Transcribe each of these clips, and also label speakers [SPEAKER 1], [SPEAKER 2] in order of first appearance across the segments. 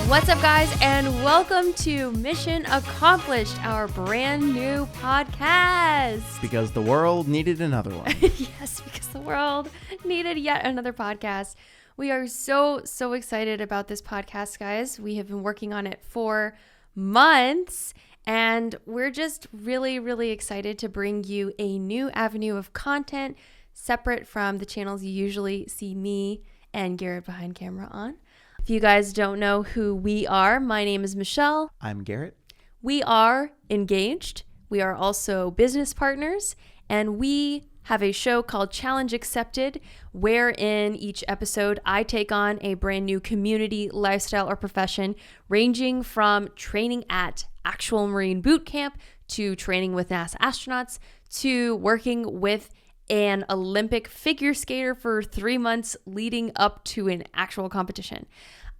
[SPEAKER 1] What's up, guys, and welcome to Mission Accomplished, our brand new podcast.
[SPEAKER 2] Because the world needed another one.
[SPEAKER 1] Yes, because the world needed yet another podcast. We are so excited about this podcast, guys. We have been working on it for months, and we're just really excited to bring you a new avenue of content separate from the channels you usually see me and Garrett behind camera on. If you guys don't know who we are, my name is Michelle.
[SPEAKER 2] I'm Garrett.
[SPEAKER 1] We are engaged. We are also business partners, and we have a show called Challenge Accepted, wherein each episode I take on a brand new community, lifestyle, or profession, ranging from training at actual Marine boot camp to training with NASA astronauts to working with an Olympic figure skater for 3 months leading up to an actual competition.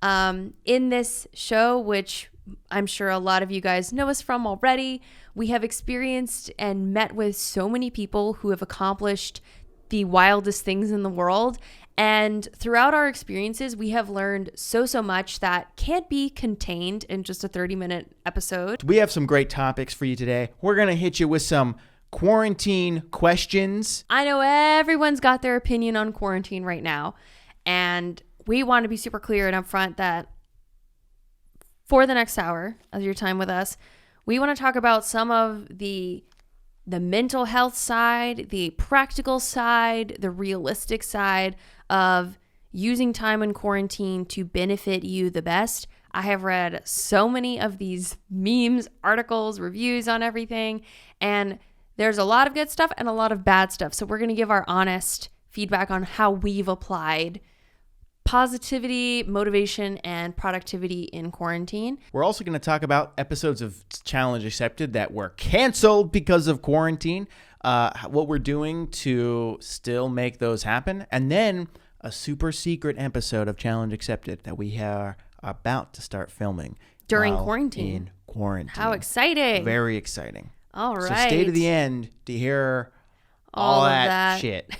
[SPEAKER 1] In this show, which I'm sure a lot of you guys know us from already, we have experienced and met with so many people who have accomplished the wildest things in the world. And throughout our experiences, we have learned so much that can't be contained in just a 30-minute episode.
[SPEAKER 2] We have some great topics for you today. We're going to hit you with some quarantine questions.
[SPEAKER 1] I know everyone's got their opinion on quarantine right now, and we want to be super clear and upfront that for the next hour of your time with us, we want to talk about some of the mental health side, the practical side, the realistic side of using time in quarantine to benefit you the best. I have read so many of these memes, articles, reviews on everything, and there's a lot of good stuff and a lot of bad stuff. So we're going to give our honest feedback on how we've applied positivity, motivation, and productivity in quarantine.
[SPEAKER 2] We're also going to talk about episodes of Challenge Accepted that were canceled because of quarantine, what we're doing to still make those happen, and then a super secret episode of Challenge Accepted that we are about to start filming
[SPEAKER 1] during quarantine.
[SPEAKER 2] In quarantine.
[SPEAKER 1] How exciting.
[SPEAKER 2] Very exciting.
[SPEAKER 1] All right.
[SPEAKER 2] So stay to the end to hear all that shit.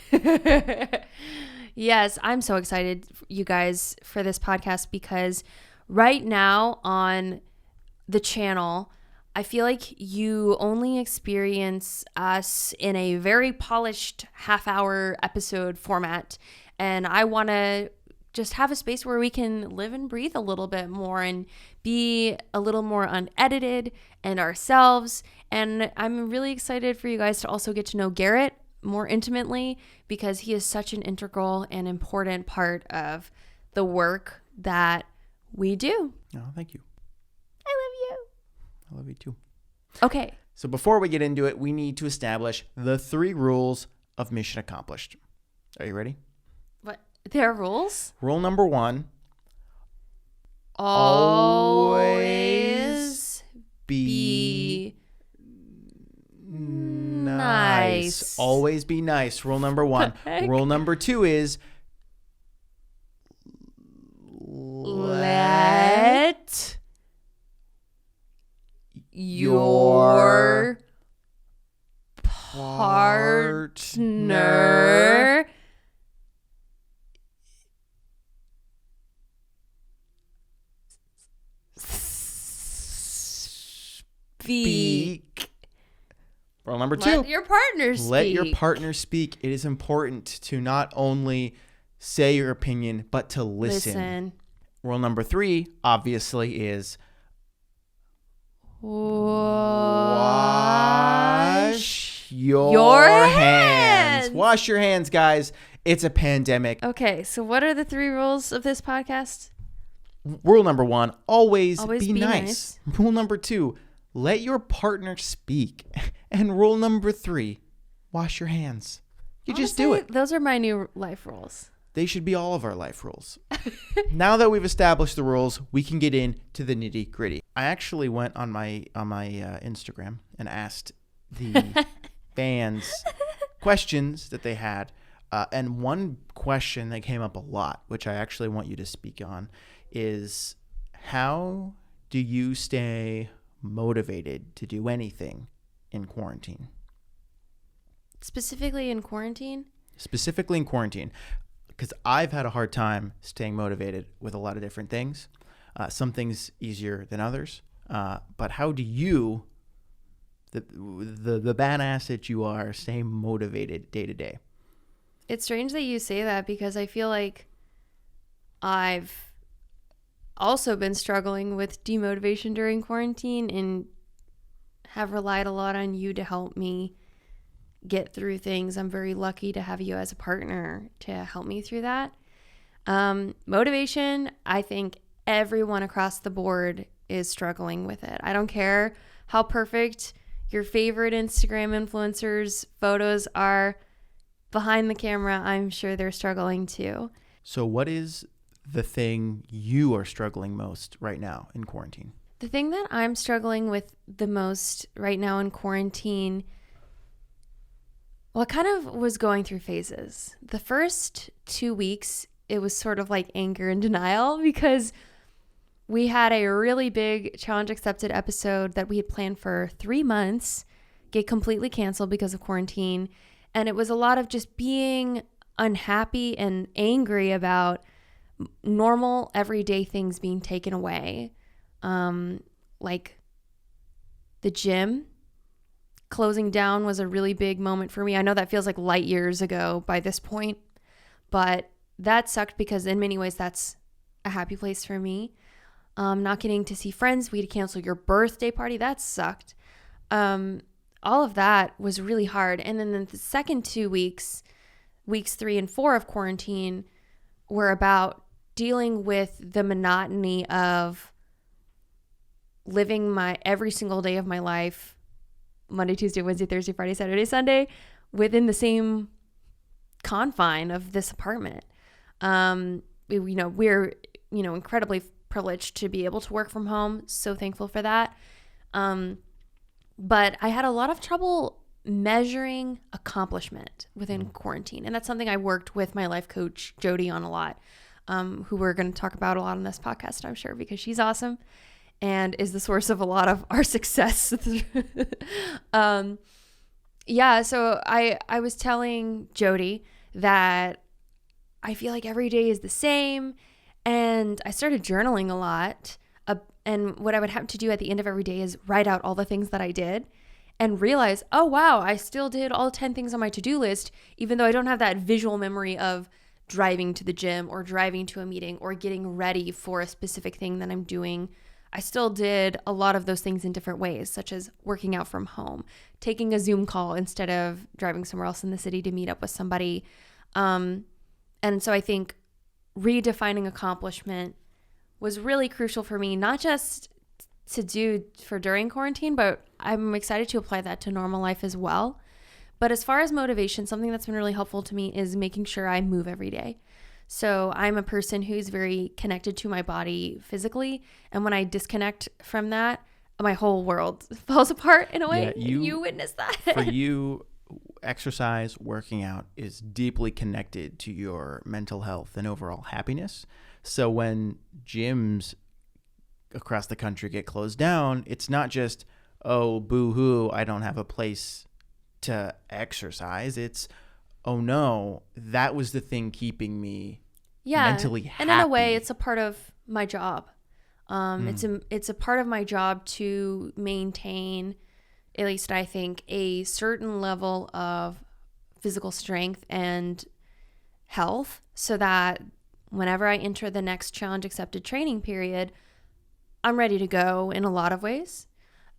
[SPEAKER 1] Yes, I'm so excited, you guys, for this podcast because right now on the channel, I feel like you only experience us in a very polished half-hour episode format, and I want to just have a space where we can live and breathe a little bit more and be a little more unedited and ourselves. And I'm really excited for you guys to also get to know Garrett more intimately because he is such an integral and important part of the work that we do.
[SPEAKER 2] Oh, thank you.
[SPEAKER 1] I love you.
[SPEAKER 2] I love you too.
[SPEAKER 1] Okay.
[SPEAKER 2] So before we get into it, we need to establish the 3 rules of Mission Accomplished. Are you ready?
[SPEAKER 1] What? There are rules?
[SPEAKER 2] Rule number 1.
[SPEAKER 1] Always
[SPEAKER 2] be nice. Always be nice. Rule number 1. Rule number 2 is
[SPEAKER 1] let your partner speak.
[SPEAKER 2] Rule number 2.
[SPEAKER 1] Let your partner speak.
[SPEAKER 2] Let your partner speak. It is important to not only say your opinion, but to listen. Rule number 3, obviously, is wash your hands. Wash your hands, guys. It's a pandemic.
[SPEAKER 1] Okay, so what are the 3 rules of this podcast?
[SPEAKER 2] Rule number 1, always be
[SPEAKER 1] nice.
[SPEAKER 2] Rule number 2, let your partner speak. And rule number 3, wash your hands.
[SPEAKER 1] Honestly,
[SPEAKER 2] just do it.
[SPEAKER 1] Those are my new life rules.
[SPEAKER 2] They should be all of our life rules. Now that we've established the rules, we can get into the nitty gritty. I actually went on my Instagram and asked the fans questions that they had. And one question that came up a lot, which I actually want you to speak on, is how do you stay motivated to do anything in quarantine?
[SPEAKER 1] Specifically in quarantine?
[SPEAKER 2] Specifically in quarantine. Because I've had a hard time staying motivated with a lot of different things. Some things easier than others. But how do you, the badass that you are, stay motivated day to day?
[SPEAKER 1] It's strange that you say that because I feel like I've also been struggling with demotivation during quarantine and have relied a lot on you to help me get through things. I'm very lucky to have you as a partner to help me through that. Motivation, I think everyone across the board is struggling with it. I don't care how perfect your favorite Instagram influencers' photos are behind the camera. I'm sure they're struggling too.
[SPEAKER 2] So what is the thing you are struggling most right now in quarantine?
[SPEAKER 1] The thing that I'm struggling with the most right now in quarantine, well, I kind of was going through phases. The first 2 weeks, it was sort of like anger and denial because we had a really big Challenge Accepted episode that we had planned for 3 months get completely canceled because of quarantine. And it was a lot of just being unhappy and angry about normal everyday things being taken away. Like the gym closing down was a really big moment for me. I know that feels like light years ago by this point, but that sucked because in many ways that's a happy place for me. Not getting to see friends. We had to cancel your birthday party. That sucked. All of that was really hard. And then the second 2 weeks, weeks 3 and 4 of quarantine, were about dealing with the monotony of living my every single day of my life, Monday, Tuesday, Wednesday, Thursday, Friday, Saturday, Sunday, within the same confine of this apartment. We're incredibly privileged to be able to work from home. So thankful for that. But I had a lot of trouble measuring accomplishment within quarantine. And that's something I worked with my life coach, Jody, on a lot, who we're going to talk about a lot on this podcast, I'm sure, because she's awesome and is the source of a lot of our success. So I was telling Jody that I feel like every day is the same. And I started journaling a lot. And what I would have to do at the end of every day is write out all the things that I did and realize, oh, wow, I still did all 10 things on my to-do list, even though I don't have that visual memory of driving to the gym or driving to a meeting or getting ready for a specific thing that I'm doing. I still did a lot of those things in different ways, such as working out from home, taking a Zoom call instead of driving somewhere else in the city to meet up with somebody. And so I think redefining accomplishment was really crucial for me, not just to do for during quarantine, but I'm excited to apply that to normal life as well. But as far as motivation, something that's been really helpful to me is making sure I move every day. So I'm a person who's very connected to my body physically. And when I disconnect from that, my whole world falls apart in a way. Yeah, you witness that.
[SPEAKER 2] For you, exercise, working out is deeply connected to your mental health and overall happiness. So when gyms across the country get closed down, it's not just, oh, boo-hoo, I don't have a place to exercise. It's, oh no, that was the thing keeping me mentally happy.
[SPEAKER 1] And in a way, it's a part of my job. It's a part of my job to maintain, at least I think, a certain level of physical strength and health so that whenever I enter the next Challenge Accepted training period, I'm ready to go in a lot of ways.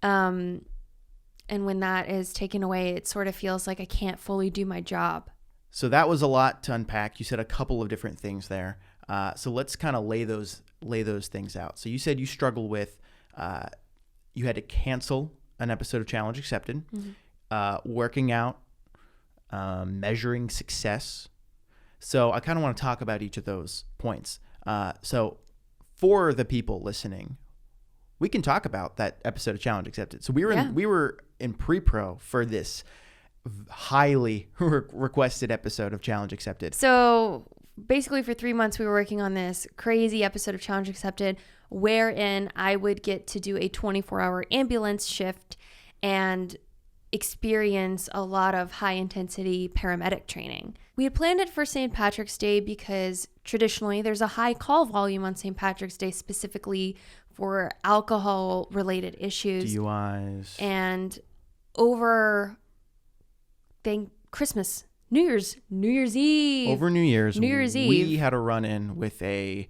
[SPEAKER 1] And when that is taken away, it sort of feels like I can't fully do my job.
[SPEAKER 2] So that was a lot to unpack. You said a couple of different things there. So let's kind of lay those things out. So you said you struggle with, you had to cancel an episode of Challenge Accepted, working out, measuring success. So I kind of want to talk about each of those points. So for the people listening, we can talk about that episode of Challenge Accepted. So we were in pre-pro for this highly requested episode of Challenge Accepted.
[SPEAKER 1] So basically for 3 months, we were working on this crazy episode of Challenge Accepted wherein I would get to do a 24-hour ambulance shift and experience a lot of high intensity paramedic training. We had planned it for St. Patrick's Day because traditionally there's a high call volume on St. Patrick's Day, specifically for alcohol related issues.
[SPEAKER 2] DUIs.
[SPEAKER 1] And over Christmas, New Year's Eve.
[SPEAKER 2] Over New Year's
[SPEAKER 1] Eve.
[SPEAKER 2] We had a run-in with a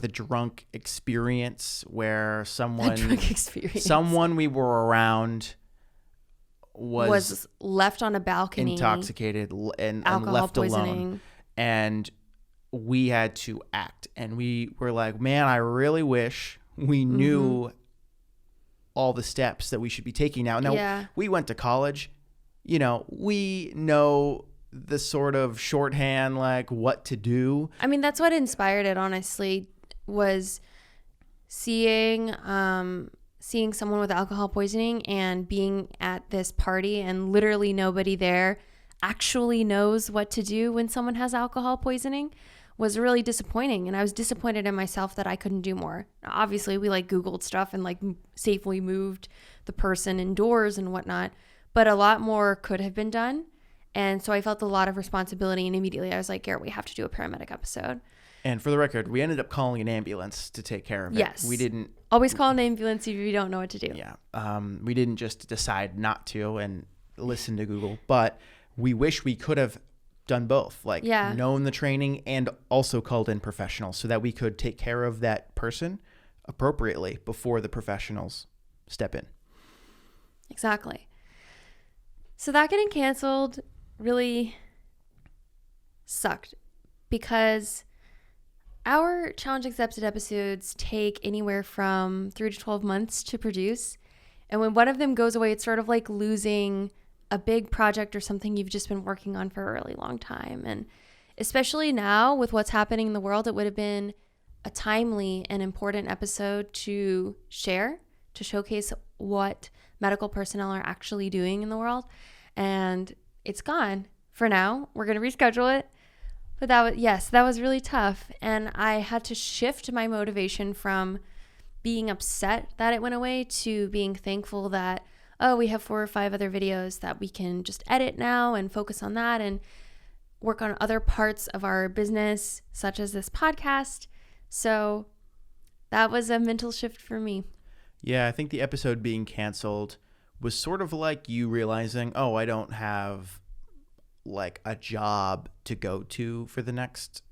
[SPEAKER 2] drunk experience where someone we were around was
[SPEAKER 1] left on a balcony,
[SPEAKER 2] intoxicated and left
[SPEAKER 1] poisoning.
[SPEAKER 2] Alone, and we had to act. And we were like, man, I really wish we knew all the steps that we should be taking now. We went to college, we know the sort of shorthand, like what to do.
[SPEAKER 1] I mean, that's what inspired it, honestly, was seeing someone with alcohol poisoning and being at this party, and literally nobody there actually knows what to do when someone has alcohol poisoning was really disappointing. And I was disappointed in myself that I couldn't do more. Now, obviously, we Googled stuff and safely moved the person indoors and whatnot, but a lot more could have been done. And so I felt a lot of responsibility, and immediately I was like, Garrett, we have to do a paramedic episode.
[SPEAKER 2] And for the record, we ended up calling an ambulance to take care of it.
[SPEAKER 1] Yes.
[SPEAKER 2] We didn't...
[SPEAKER 1] Always call an ambulance if you don't know what to do.
[SPEAKER 2] Yeah. We didn't just decide not to and listen to Google, but we wish we could have done both. Known the training and also called in professionals so that we could take care of that person appropriately before the professionals step in.
[SPEAKER 1] Exactly. So that getting canceled really sucked because our Challenge Accepted episodes take anywhere from 3 to 12 months to produce. And when one of them goes away, it's sort of like losing a big project or something you've just been working on for a really long time. And especially now with what's happening in the world, it would have been a timely and important episode to share, to showcase what medical personnel are actually doing in the world. And it's gone for now. We're going to reschedule it. But that was really tough. And I had to shift my motivation from being upset that it went away to being thankful that, we have 4 or 5 other videos that we can just edit now and focus on that and work on other parts of our business, such as this podcast. So that was a mental shift for me.
[SPEAKER 2] Yeah, I think the episode being canceled was sort of like you realizing, I don't have a job to go to for the next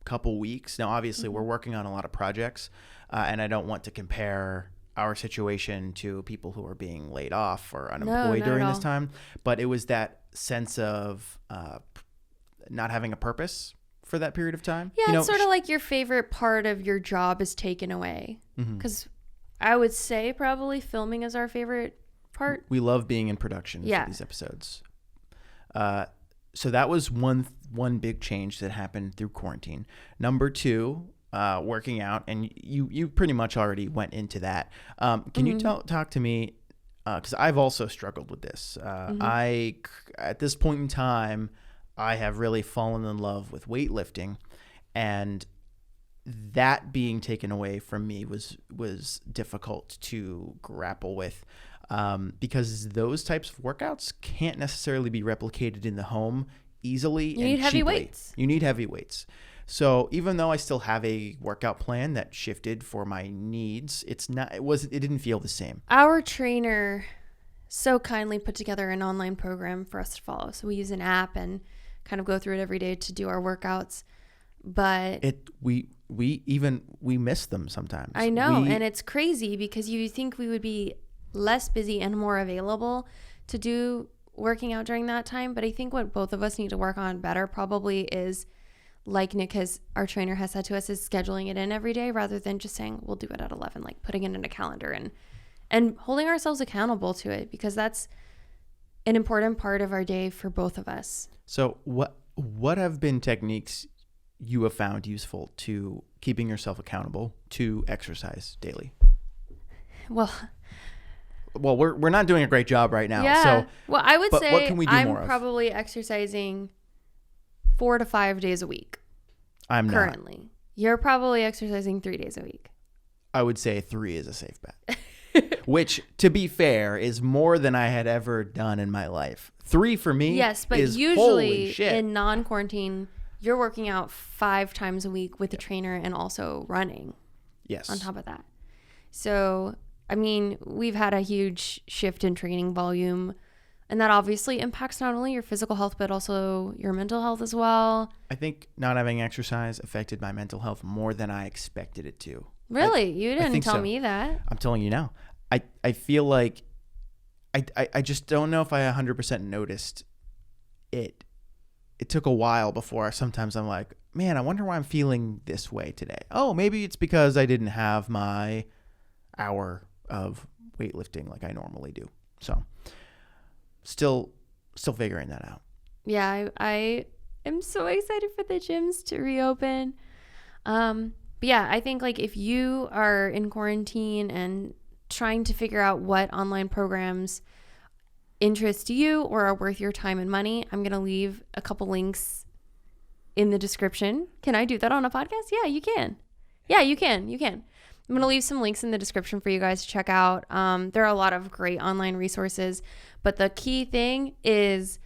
[SPEAKER 2] couple weeks. Now, obviously, we're working on a lot of projects, and I don't want to compare our situation to people who are being laid off or unemployed during this time. But it was that sense of not having a purpose for that period of time.
[SPEAKER 1] Yeah, it's sort of like your favorite part of your job is taken away. Because I would say probably filming is our favorite part.
[SPEAKER 2] We love being in production for these episodes. So that was one big change that happened through quarantine. Number 2, working out, and you pretty much already went into that. Can you talk to me, because I've also struggled with this. At this point in time, I have really fallen in love with weightlifting, and that being taken away from me was difficult to grapple with. Because those types of workouts can't necessarily be replicated in the home easily and cheaply.
[SPEAKER 1] You need heavy weights.
[SPEAKER 2] You need heavy weights. So even though I still have a workout plan that shifted for my needs, it didn't feel the same.
[SPEAKER 1] Our trainer so kindly put together an online program for us to follow. So we use an app and kind of go through it every day to do our workouts. But
[SPEAKER 2] we miss them sometimes.
[SPEAKER 1] I know, and it's crazy because you think we would be less busy and more available to do working out during that time. But I think what both of us need to work on better probably is, like our trainer has said to us, is scheduling it in every day rather than just saying we'll do it at 11, like putting it in a calendar and holding ourselves accountable to it, because that's an important part of our day for both of us.
[SPEAKER 2] So what have been techniques you have found useful to keeping yourself accountable to exercise daily?
[SPEAKER 1] Well,
[SPEAKER 2] we're not doing a great job right now.
[SPEAKER 1] Yeah.
[SPEAKER 2] So,
[SPEAKER 1] well, I would say
[SPEAKER 2] what can we do
[SPEAKER 1] I'm
[SPEAKER 2] more of?
[SPEAKER 1] probably exercising 4 to 5 days a week.
[SPEAKER 2] I'm
[SPEAKER 1] currently. Not. You're probably exercising 3 days a week.
[SPEAKER 2] I would say 3 is a safe bet. Which, to be fair, is more than I had ever done in my life. 3 for me.
[SPEAKER 1] Yes, but
[SPEAKER 2] is,
[SPEAKER 1] usually
[SPEAKER 2] holy shit.
[SPEAKER 1] in non-quarantine, you're working out 5 times a week with a trainer and also running.
[SPEAKER 2] Yes.
[SPEAKER 1] On top of that. So, I mean, we've had a huge shift in training volume, and that obviously impacts not only your physical health, but also your mental health as well.
[SPEAKER 2] I think not having exercise affected my mental health more than I expected it to.
[SPEAKER 1] Really? You didn't tell
[SPEAKER 2] so.
[SPEAKER 1] me that.
[SPEAKER 2] I'm telling you now. I feel like I just don't know if I 100% noticed it. It took a while before sometimes I'm like, man, I wonder why I'm feeling this way today. Oh, maybe it's because I didn't have my hour of weightlifting like I normally do. So still figuring that out.
[SPEAKER 1] Yeah, I am so excited for the gyms to reopen. But yeah, I think like if you are in quarantine and trying to figure out what online programs interest you or are worth your time and money, I'm going to leave a couple links in the description. Can I do that on a podcast? Yeah, you can. Yeah, you can. I'm going to leave some links in the description for you guys to check out. There are a lot of great online resources, but the key thing is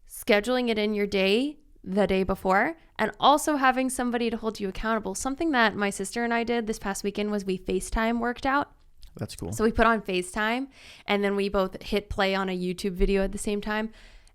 [SPEAKER 1] scheduling it in your day the day before and also having somebody to hold you accountable. Something that my sister and I did this past weekend was we FaceTime worked out.
[SPEAKER 2] That's cool.
[SPEAKER 1] So we put on FaceTime and then we both hit play on a YouTube video at the same time.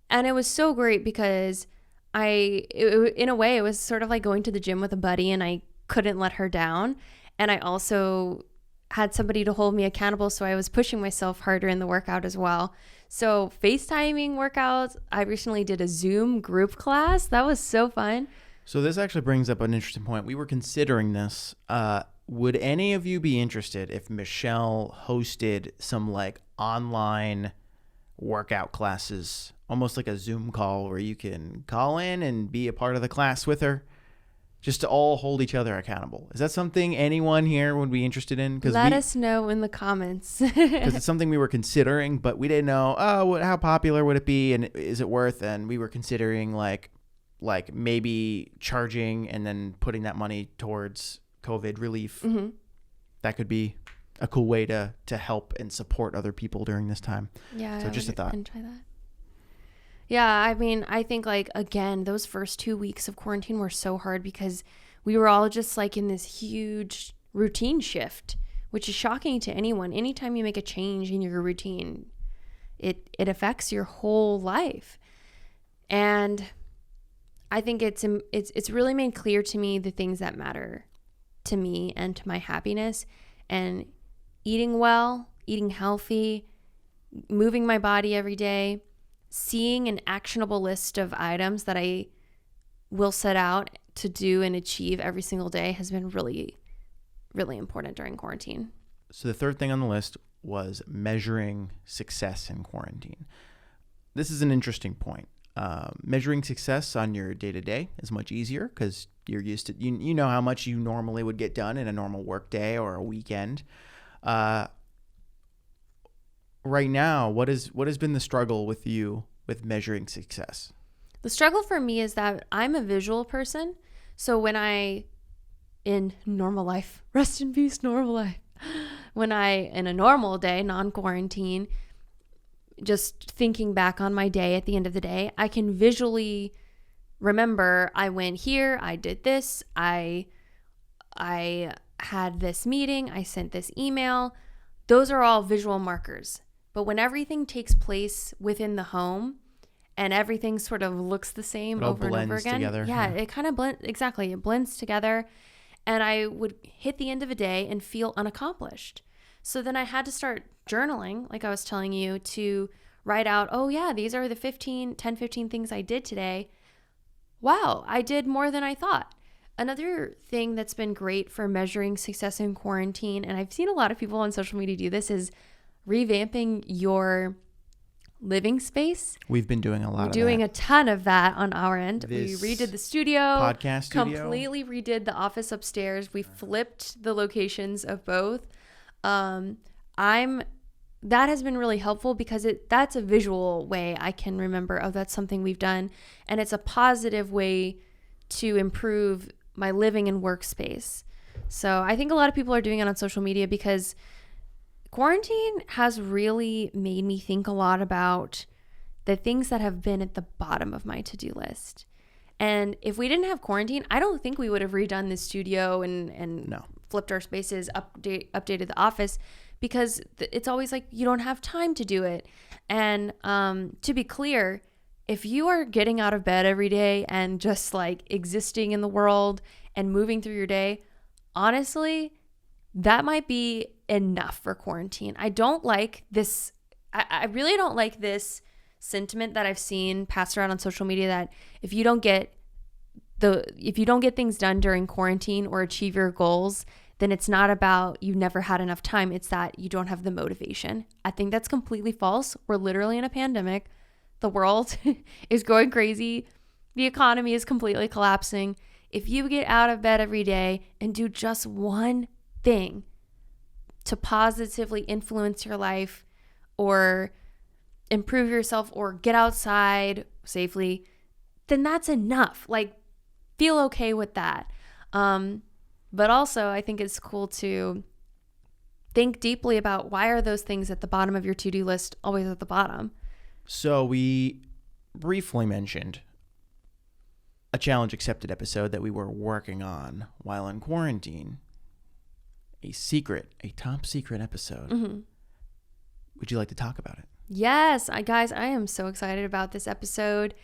[SPEAKER 1] And it was so great because in a way, it was sort of like going to the gym with a buddy and I couldn't let her down. And I also had somebody to hold me accountable. So I was pushing myself harder in the workout as well. So FaceTiming workouts, I recently did a Zoom group class. That was so fun.
[SPEAKER 2] So this actually brings up an interesting point. We were considering this. Would any of you be interested if Michelle hosted some like online workout classes, almost like a Zoom call where you can call in and be a part of the class with her, just to all hold each other accountable? Is that something anyone here would be interested in?
[SPEAKER 1] Let us know in the comments.
[SPEAKER 2] Because it's something we were considering, but we didn't know, how popular would it be and is it worth? And we were considering like maybe charging and then putting that money towards COVID relief.
[SPEAKER 1] Mm-hmm.
[SPEAKER 2] That could be a cool way to help and support other people during this time.
[SPEAKER 1] Yeah.
[SPEAKER 2] So just a thought.
[SPEAKER 1] Try that. Yeah. I mean, I think like, again, those first 2 weeks of quarantine were so hard because we were all just like in this huge routine shift, which is shocking to anyone. Anytime you make a change in your routine, it affects your whole life. And I think it's really made clear to me the things that matter to me and to my happiness, and eating well, eating healthy, moving my body every day, seeing an actionable list of items that I will set out to do and achieve every single day has been really, really important during quarantine.
[SPEAKER 2] So the third thing on the list was measuring success in quarantine. This is an interesting point. Measuring success on your day-to-day is much easier because you're used to, you know how much you normally would get done in a normal work day or a weekend. Right now, what has been the struggle with you with measuring success?
[SPEAKER 1] The struggle for me is that I'm a visual person. So when in normal life, rest in peace, normal life, in a normal day, non-quarantine, just thinking back on my day at the end of the day, I can visually remember I went here, I did this, I had this meeting, I sent this email. Those are all visual markers. But when everything takes place within the home and everything sort of looks the same over and over again,
[SPEAKER 2] together.
[SPEAKER 1] It kind of blends. Exactly, it blends together. And I would hit the end of a day and feel unaccomplished. So then I had to start journaling, like I was telling you, to write out, oh yeah, these are the 15 things I did today. Wow, I did more than I thought. Another thing that's been great for measuring success in quarantine, and I've seen a lot of people on social media do this, is revamping your living space.
[SPEAKER 2] We've been doing a lot of that.
[SPEAKER 1] We're doing a ton of that on our end. We redid the
[SPEAKER 2] podcast studio.
[SPEAKER 1] Completely redid the office upstairs. We flipped the locations of both. That has been really helpful because that's a visual way I can remember, oh, that's something we've done. And it's a positive way to improve my living and workspace. So I think a lot of people are doing it on social media because quarantine has really made me think a lot about the things that have been at the bottom of my to-do list. And if we didn't have quarantine, I don't think we would have redone the studio and
[SPEAKER 2] No.
[SPEAKER 1] flipped our spaces, updated the office, because it's always like you don't have time to do it. And to be clear, if you are getting out of bed every day and just like existing in the world and moving through your day, honestly, that might be enough for quarantine. I don't like this. I really don't like this sentiment that I've seen passed around on social media that if you don't get things done during quarantine or achieve your goals, then it's not about you never had enough time. It's that you don't have the motivation. I think that's completely false. We're literally in a pandemic. The world is going crazy. The economy is completely collapsing. If you get out of bed every day and do just one thing to positively influence your life or improve yourself or get outside safely, then that's enough. Like, feel okay with that. But also, I think it's cool to think deeply about why are those things at the bottom of your to-do list always at the bottom?
[SPEAKER 2] So we briefly mentioned a challenge accepted episode that we were working on while in quarantine. A top secret episode.
[SPEAKER 1] Mm-hmm.
[SPEAKER 2] Would you like to talk about it?
[SPEAKER 1] Yes, guys, I am so excited about this episode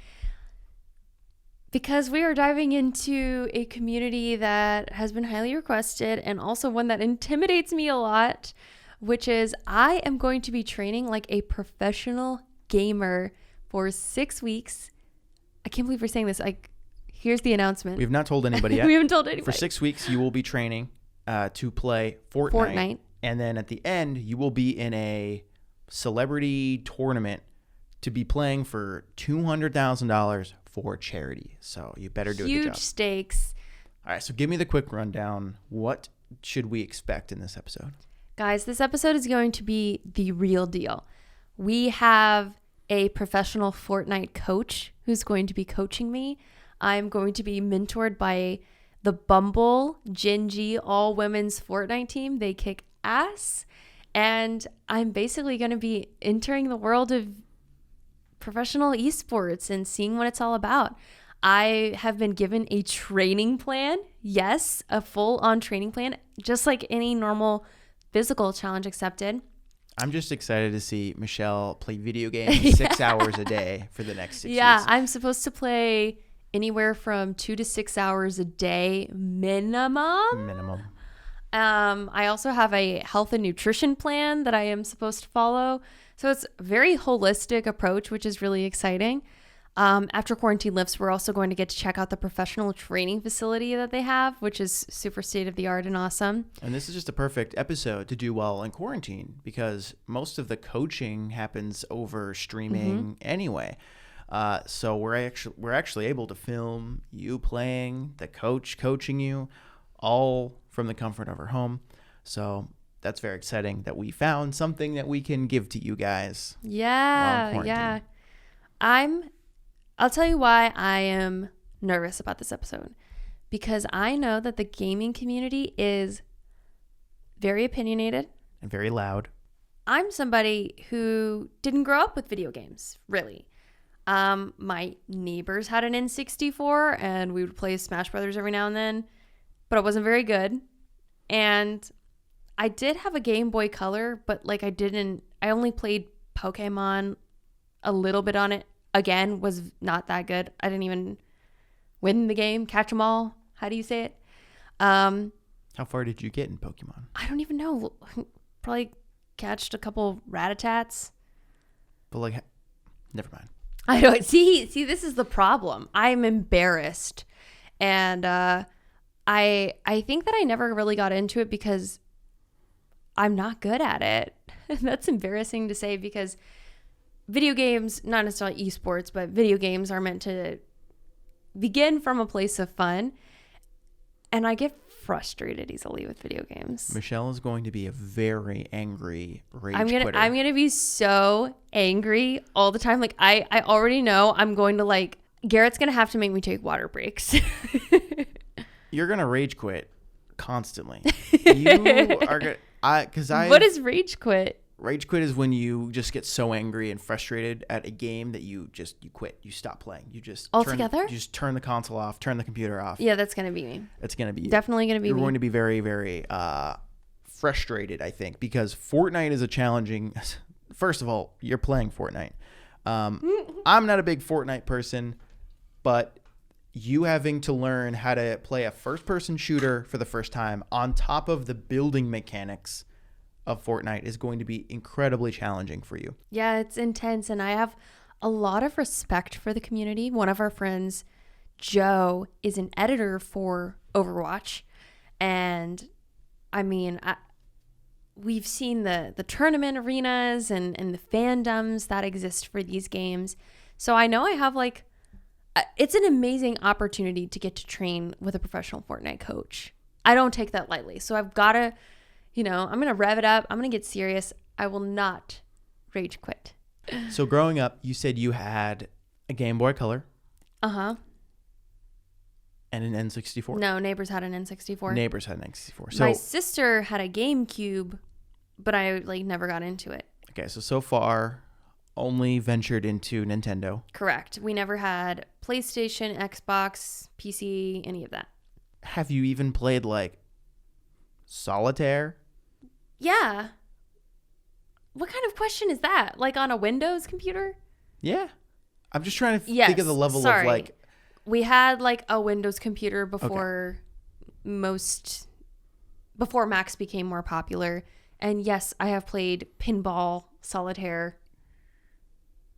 [SPEAKER 1] because we are diving into a community that has been highly requested and also one that intimidates me a lot, which is I am going to be training like a professional gamer for 6 weeks. I can't believe we're saying this. Like, here's the announcement.
[SPEAKER 2] We have not told anybody yet.
[SPEAKER 1] We haven't told anybody.
[SPEAKER 2] For 6 weeks, you will be training to play Fortnite. And then at the end, you will be in a celebrity tournament to be playing for $200,000 for charity. So you better do a good job.
[SPEAKER 1] Huge stakes.
[SPEAKER 2] All right, so give me the quick rundown. What should we expect in this episode?
[SPEAKER 1] Guys, this episode is going to be the real deal. We have a professional Fortnite coach who's going to be coaching me. I'm going to be mentored by the Bumble Gingy all-women's Fortnite team. They kick ass. And I'm basically going to be entering the world of professional esports and seeing what it's all about. I have been given a training plan. Yes, a full-on training plan, just like any normal physical challenge accepted.
[SPEAKER 2] I'm just excited to see Michelle play video games 6 hours a day for the next 6 weeks.
[SPEAKER 1] Yeah, I'm supposed to play anywhere from 2 to 6 hours a day minimum. I also have a health and nutrition plan that I am supposed to follow. So it's a very holistic approach, which is really exciting. After quarantine lifts, we're also going to get to check out the professional training facility that they have, which is super state of the art and awesome.
[SPEAKER 2] And this is just a perfect episode to do while in quarantine because most of the coaching happens over streaming anyway. So we're actually able to film you playing, the coach coaching you, all from the comfort of our home. So that's very exciting that we found something that we can give to you guys.
[SPEAKER 1] Yeah. I'll tell you why I am nervous about this episode. Because I know that the gaming community is very opinionated.
[SPEAKER 2] And very loud.
[SPEAKER 1] I'm somebody who didn't grow up with video games, really. My neighbors had an N64 and we would play Smash Brothers every now and then, but it wasn't very good. And I did have a Game Boy Color, but like I only played Pokemon a little bit on it. Again, was not that good. I didn't even win the game, catch them all. How do you say it?
[SPEAKER 2] How far did you get in Pokemon?
[SPEAKER 1] I don't even know. Probably catched a couple Ratatats.
[SPEAKER 2] But like, never mind.
[SPEAKER 1] I don't see. This is the problem. I'm embarrassed, and I think that I never really got into it because I'm not good at it. That's embarrassing to say because video games, not necessarily esports, but video games are meant to begin from a place of fun, and I get frustrated easily with video games.
[SPEAKER 2] Michelle is going to be a very angry rage
[SPEAKER 1] quitter. I'm gonna be so angry all the time. Like I already know I'm going to Garrett's gonna have to make me take water breaks. You're
[SPEAKER 2] gonna rage quit constantly.
[SPEAKER 1] What is rage quit?
[SPEAKER 2] Rage quit is when you just get so angry and frustrated at a game that you quit. You stop playing. You just
[SPEAKER 1] altogether.
[SPEAKER 2] You just turn the console off, turn the computer off.
[SPEAKER 1] Yeah, that's gonna be me.
[SPEAKER 2] It's gonna be
[SPEAKER 1] definitely gonna be.
[SPEAKER 2] You're
[SPEAKER 1] me.
[SPEAKER 2] going to be very, very frustrated, I think, because Fortnite is a challenging. First of all, you're playing Fortnite. I'm not a big Fortnite person, but you having to learn how to play a first-person shooter for the first time on top of the building mechanics of Fortnite is going to be incredibly challenging for you.
[SPEAKER 1] Yeah, it's intense, and I have a lot of respect for the community. One of our friends, Joe, is an editor for Overwatch, and I mean, we've seen the tournament arenas and the fandoms that exist for these games. So I know I have it's an amazing opportunity to get to train with a professional Fortnite coach. I don't take that lightly. So I've got to, I'm going to rev it up. I'm going to get serious. I will not rage quit.
[SPEAKER 2] So growing up, you said you had a Game Boy Color.
[SPEAKER 1] Uh-huh.
[SPEAKER 2] And an N64.
[SPEAKER 1] No, neighbors had an N64.
[SPEAKER 2] Neighbors had an N64. So
[SPEAKER 1] my sister had a GameCube, but I never got into it.
[SPEAKER 2] Okay, so far only ventured into Nintendo.
[SPEAKER 1] Correct. We never had PlayStation, Xbox, PC, any of that.
[SPEAKER 2] Have you even played Solitaire?
[SPEAKER 1] Yeah. What kind of question is that? On a Windows computer?
[SPEAKER 2] Yeah. I'm just trying to think of the level of
[SPEAKER 1] we had a Windows computer before before Macs became more popular. And yes, I have played pinball, solitaire,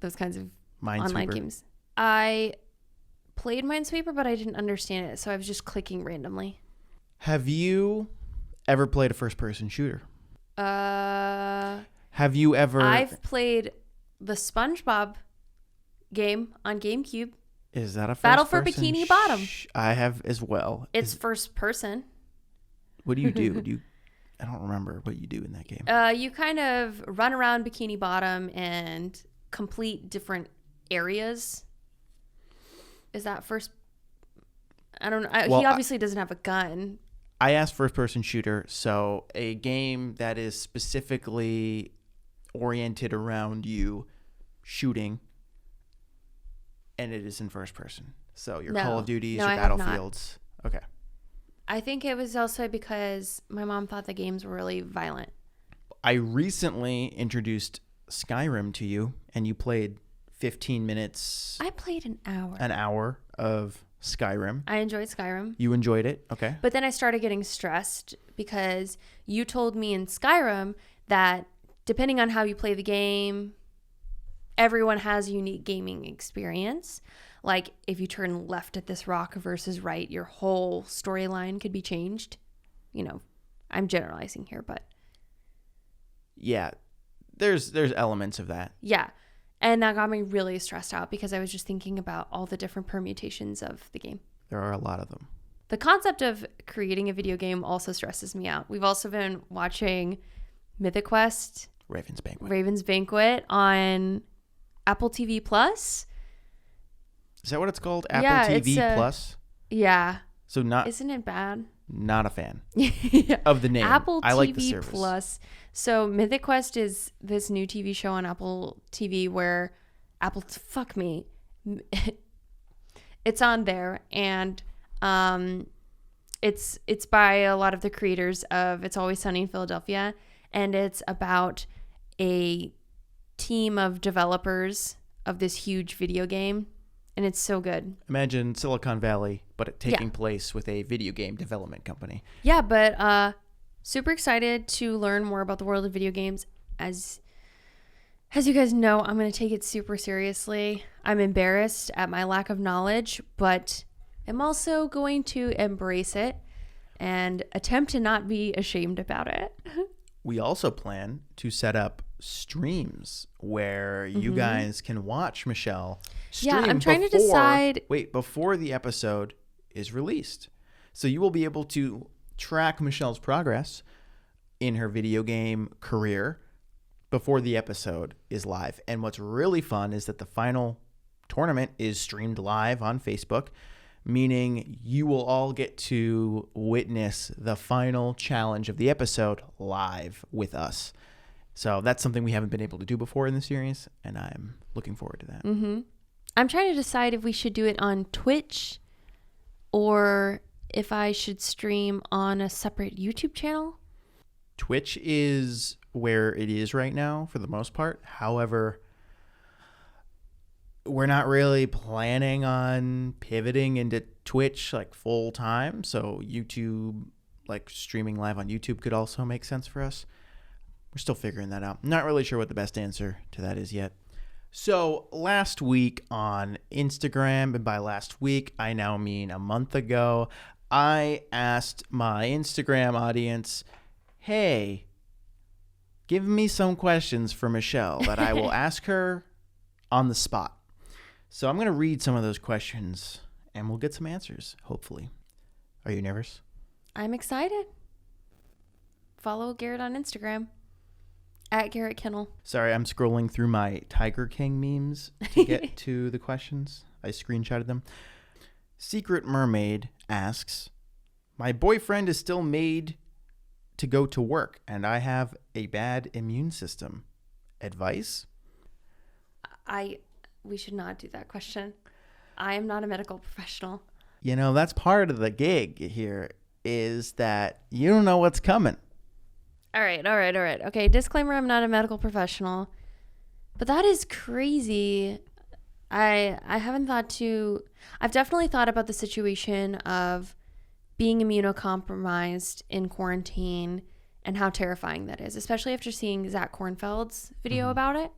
[SPEAKER 1] those kinds of online games. I played Minesweeper, but I didn't understand it, so I was just clicking randomly.
[SPEAKER 2] Have you ever played a first-person shooter? Have you ever...
[SPEAKER 1] I've played the SpongeBob game on GameCube.
[SPEAKER 2] Is that a first
[SPEAKER 1] Battle for
[SPEAKER 2] person?
[SPEAKER 1] Bikini Bottom.
[SPEAKER 2] I have as well.
[SPEAKER 1] It's first person.
[SPEAKER 2] What do you do? I don't remember what you do in that game.
[SPEAKER 1] You kind of run around Bikini Bottom and complete different areas. Is that first? I don't know. He obviously doesn't have a gun.
[SPEAKER 2] I asked first person shooter, so a game that is specifically oriented around you shooting, and it is in first person. So your Call of Duties, your Battlefields. Okay.
[SPEAKER 1] I think it was also because my mom thought the games were really violent.
[SPEAKER 2] I recently introduced Skyrim to you, and you played 15 minutes.
[SPEAKER 1] I played an hour.
[SPEAKER 2] An hour of Skyrim.
[SPEAKER 1] I enjoyed Skyrim.
[SPEAKER 2] You enjoyed it? Okay.
[SPEAKER 1] But then I started getting stressed because you told me in Skyrim that depending on how you play the game, everyone has a unique gaming experience. If you turn left at this rock versus right, your whole storyline could be changed. I'm generalizing here, but
[SPEAKER 2] yeah, there's elements of that.
[SPEAKER 1] Yeah. And that got me really stressed out because I was just thinking about all the different permutations of the game.
[SPEAKER 2] There are a lot of them.
[SPEAKER 1] The concept of creating a video game also stresses me out. We've also been watching Mythic Quest, Raven's Banquet on Apple TV Plus.
[SPEAKER 2] Is that what it's called? Apple TV Plus?
[SPEAKER 1] Yeah.
[SPEAKER 2] So
[SPEAKER 1] isn't it bad?
[SPEAKER 2] Not a fan
[SPEAKER 1] yeah.
[SPEAKER 2] of the name.
[SPEAKER 1] Apple
[SPEAKER 2] I
[SPEAKER 1] TV
[SPEAKER 2] like the service.
[SPEAKER 1] Plus. So Mythic Quest is this new TV show on Apple TV where it's on there, and it's by a lot of the creators of It's Always Sunny in Philadelphia, and it's about a team of developers of this huge video game. And it's so good. Imagine
[SPEAKER 2] Silicon Valley, but it taking place with a video game development company.
[SPEAKER 1] Yeah, but super excited to learn more about the world of video games. As you guys know, I'm going to take it super seriously. I'm embarrassed at my lack of knowledge, but I'm also going to embrace it and attempt to not be ashamed about it.
[SPEAKER 2] We also plan to set up streams where you guys can watch Michelle stream.
[SPEAKER 1] Yeah, I'm trying to decide.
[SPEAKER 2] Before the episode is released. So you will be able to track Michelle's progress in her video game career before the episode is live. And what's really fun is that the final tournament is streamed live on Facebook. meaning you will all get to witness the final challenge of the episode live with us. So that's something we haven't been able to do before in the series, and I'm looking forward to that.
[SPEAKER 1] Mm-hmm. I'm trying to decide if we should do it on Twitch or if I should stream on a separate YouTube channel.
[SPEAKER 2] Twitch is where it is right now for the most part. However, we're not really planning on pivoting into Twitch like full time. So YouTube, like streaming live on YouTube could also make sense for us. We're still figuring that out. Not really sure what the best answer to that is yet. So last week on Instagram, and by last week, I now mean a month ago, I asked my Instagram audience, hey, give me some questions for Michelle that I will ask her on the spot. So I'm going to read some of those questions and we'll get some answers, hopefully. Are you nervous?
[SPEAKER 1] I'm excited. Follow Garrett on Instagram at Garrett Kennell.
[SPEAKER 2] Sorry, I'm scrolling through my Tiger King memes to get to the questions. I screenshotted them. Secret Mermaid asks, my boyfriend is still made to go to work and I have a bad immune system. Advice?
[SPEAKER 1] We should not do that question. I am not a medical professional.
[SPEAKER 2] You know, that's part of the gig here is that you don't know what's coming.
[SPEAKER 1] All right. Okay, disclaimer, I'm not a medical professional. But that is crazy. I've definitely thought about the situation of being immunocompromised in quarantine and how terrifying that is, especially after seeing Zach Kornfeld's video about it.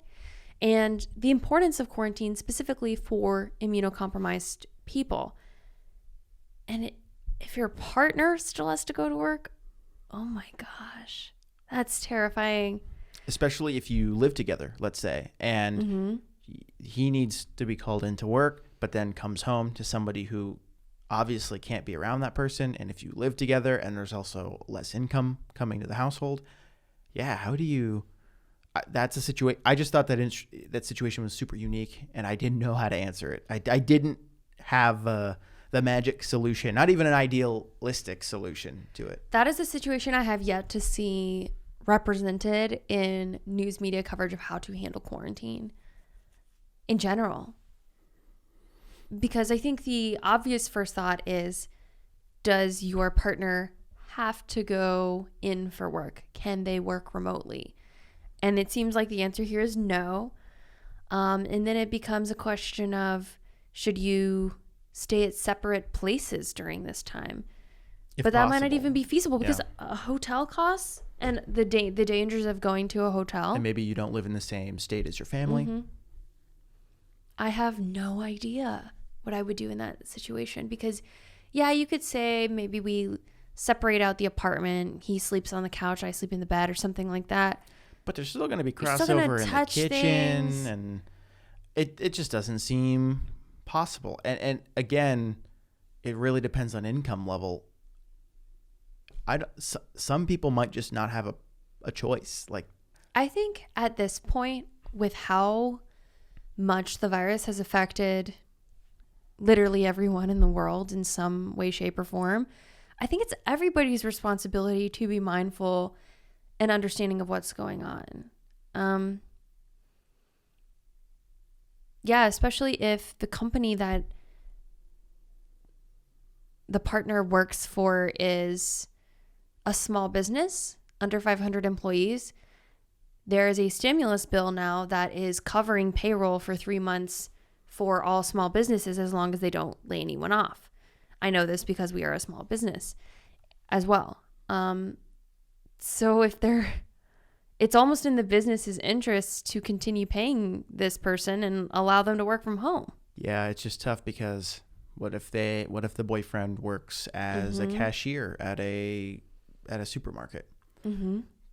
[SPEAKER 1] And the importance of quarantine specifically for immunocompromised people. And if your partner still has to go to work, oh my gosh, that's terrifying.
[SPEAKER 2] Especially if you live together, let's say, and he needs to be called into work, but then comes home to somebody who obviously can't be around that person. And if you live together and there's also less income coming to the household, yeah, how do you... That's a situation. I just thought that that situation was super unique, and I didn't know how to answer it. I didn't have the magic solution, not even an idealistic solution to it.
[SPEAKER 1] That is a situation I have yet to see represented in news media coverage of how to handle quarantine in general. Because I think the obvious first thought is, does your partner have to go in for work? Can they work remotely? And it seems like the answer here is no. And then it becomes a question of, should you stay at separate places during this time? But that might not even be feasible because a hotel costs and the dangers of going to a hotel.
[SPEAKER 2] And maybe you don't live in the same state as your family.
[SPEAKER 1] I have no idea what I would do in that situation because, yeah, you could say maybe we separate out the apartment. He sleeps on the couch, I sleep in the bed or something like that.
[SPEAKER 2] But there's still going to be crossover in the kitchen, and it just doesn't seem possible. And again, it really depends on income level. Some people might just not have a choice. Like,
[SPEAKER 1] I think at this point, with how much the virus has affected literally everyone in the world in some way, shape, or form, I think it's everybody's responsibility to be mindful and understanding of what's going on. Yeah, especially if the company that the partner works for is a small business, under 500 employees. There is a stimulus bill now that is covering payroll for 3 months for all small businesses as long as they don't lay anyone off. I know this because we are a small business as well. So it's almost in the business's interest to continue paying this person and allow them to work from home.
[SPEAKER 2] Yeah, it's just tough because what if the boyfriend works as a cashier at a supermarket?